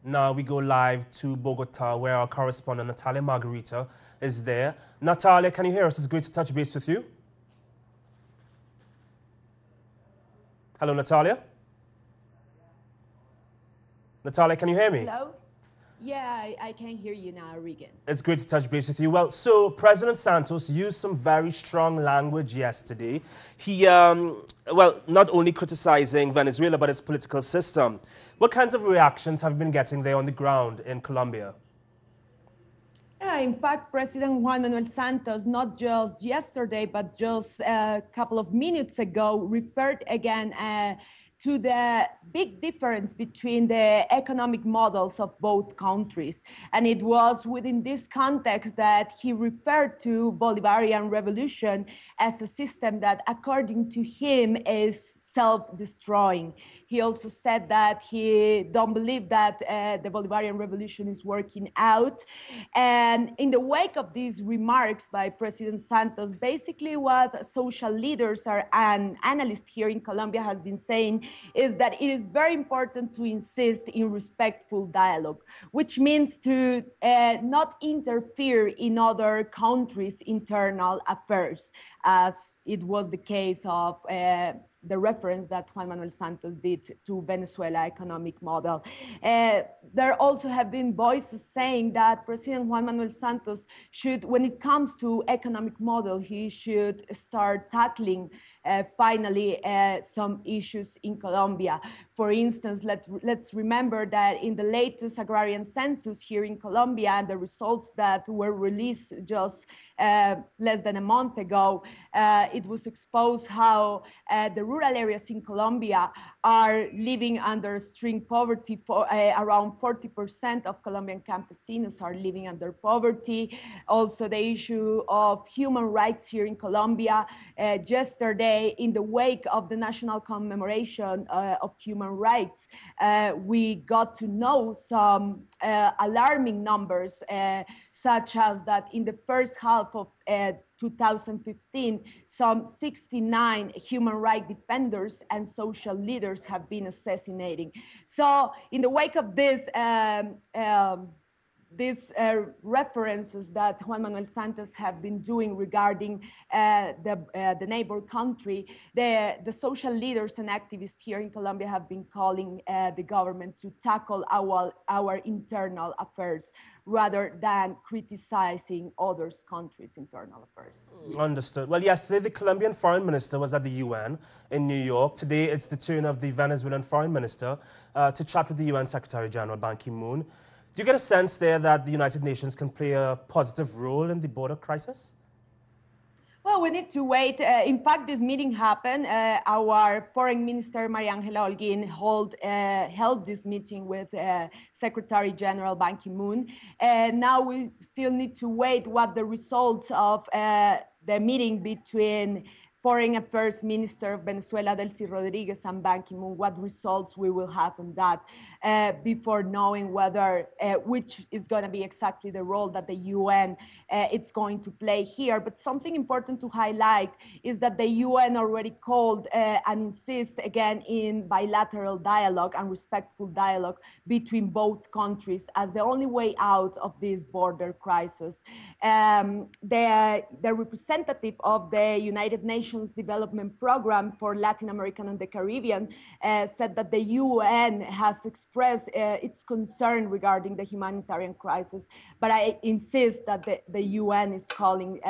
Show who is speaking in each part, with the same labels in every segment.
Speaker 1: Now we go live to Bogota, where our correspondent Natalia Margarita is there. Natalia, can you hear us? It's great to touch base with you. Hello, Natalia? Natalia, can you hear me?
Speaker 2: Hello? Yeah, I can hear you now, Regan.
Speaker 1: It's great to touch base with you. Well, so President Santos used some very strong language yesterday. He, well, not only criticizing Venezuela, but its political system. What kinds of reactions have you been getting there on the ground in Colombia?
Speaker 2: Yeah, in fact, President Juan Manuel Santos, not just yesterday, but just a couple of minutes ago, referred again to the big difference between the economic models of both countries. And it was within this context that he referred to Bolivarian revolution as a system that, according to him, is self-destroying. He also said that he don't believe that the Bolivarian revolution is working out. And in the wake of these remarks by President Santos, basically what social leaders and analysts here in Colombia has been saying is that it is very important to insist in respectful dialogue, which means to not interfere in other countries' internal affairs, as it was the case of the reference that Juan Manuel Santos did to Venezuela economic model. There also have been voices saying that President Juan Manuel Santos should, when it comes to economic model, he should start tackling finally some issues in Colombia. For instance, let's remember that in the latest agrarian census here in Colombia, and the results that were released just less than a month ago, it was exposed how the rural areas in Colombia are living under extreme poverty. For around 40% of Colombian campesinos are living under poverty. Also, the issue of human rights here in Colombia. Yesterday, in the wake of the national commemoration of human rights, we got to know some alarming numbers, such as that in the first half of 2015, some 69 human rights defenders and social leaders have been assassinated. So in the wake of this, these references that Juan Manuel Santos have been doing regarding the neighbor country, the social leaders and activists here in Colombia have been calling the government to tackle our internal affairs rather than criticizing other countries' internal affairs.
Speaker 1: Understood. Well, yesterday the Colombian foreign minister was at the UN in New York. Today it's the turn of the Venezuelan foreign minister to chat with the UN Secretary General Ban Ki-moon. Do you get a sense there that the United Nations can play a positive role in the border crisis?
Speaker 2: Well, we need to wait. In fact, this meeting happened. Our foreign minister, Maria Angela Holguin, held this meeting with Secretary General Ban Ki-moon. Now we still need to wait what the results of the meeting between Foreign Affairs Minister of Venezuela, Delcy Rodriguez, and Ban Ki-moon, what results we will have on that before knowing whether, which is going to be exactly the role that the UN it's going to play here. But something important to highlight is that the UN already called and insists again in bilateral dialogue and respectful dialogue between both countries as the only way out of this border crisis. The representative of the United Nations Development Program for Latin America and the Caribbean said that the UN has expressed its concern regarding the humanitarian crisis, but I insist that the UN is calling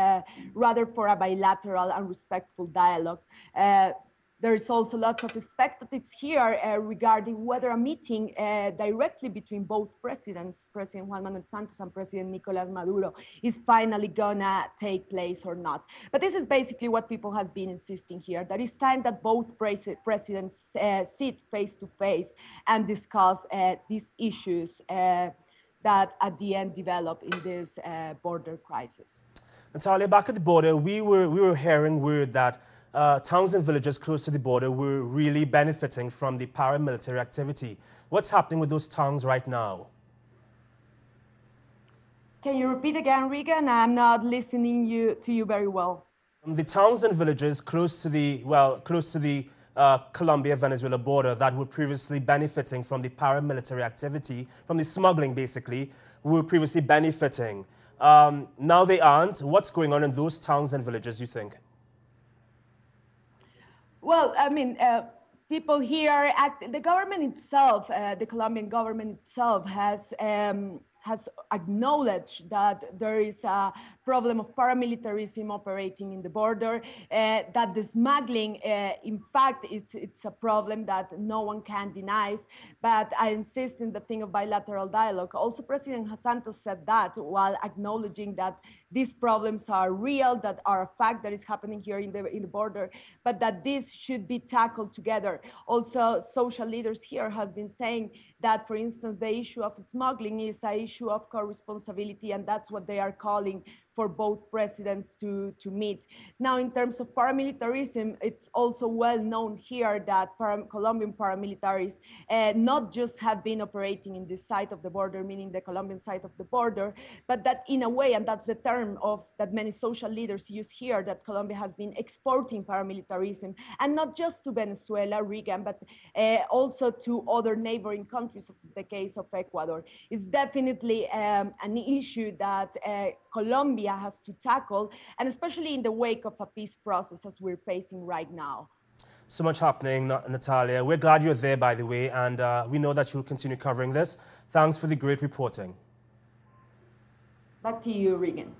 Speaker 2: rather for a bilateral and respectful dialogue. There is also lots of expectations here regarding whether a meeting directly between both presidents, President Juan Manuel Santos and President Nicolas Maduro, is finally gonna take place or not. But this is basically what people have been insisting here, that it's time that both presidents sit face to face and discuss these issues that at the end develop in this border crisis.
Speaker 1: Natalia, back at the border, we were hearing word that towns and villages close to the border were really benefiting from the paramilitary activity. What's happening with those towns right now?
Speaker 2: Can you repeat again, Regan? I'm not listening to you very well.
Speaker 1: The towns and villages close to the Colombia-Venezuela border that were previously benefiting from the paramilitary activity, from the smuggling basically, who were previously benefiting. Now they aren't. What's going on in those towns and villages, you think?
Speaker 2: Well, I mean, people here, the government itself, the Colombian government itself has acknowledged that there is a problem of paramilitarism operating in the border, that the smuggling, in fact, it's a problem that no one can deny. But I insist in the thing of bilateral dialogue. Also, President Santos said that while acknowledging that these problems are real, that are a fact that is happening here in the border, but that this should be tackled together. Also, social leaders here has been saying that, for instance, the issue of smuggling is an issue of co-responsibility, and that's what they are calling for both presidents to meet. Now, in terms of paramilitarism, it's also well known here that Colombian paramilitaries not just have been operating in this side of the border, meaning the Colombian side of the border, but that in a way, and that's the term that many social leaders use here, that Colombia has been exporting paramilitarism, and not just to Venezuela, Reagan, but also to other neighboring countries, as is the case of Ecuador. It's definitely an issue that Colombia has to tackle, and especially in the wake of a peace process as we're facing right now.
Speaker 1: So much happening, Natalia. We're glad you're there, by the way, and we know that you'll continue covering this. Thanks for the great reporting.
Speaker 2: Back to you, Regan.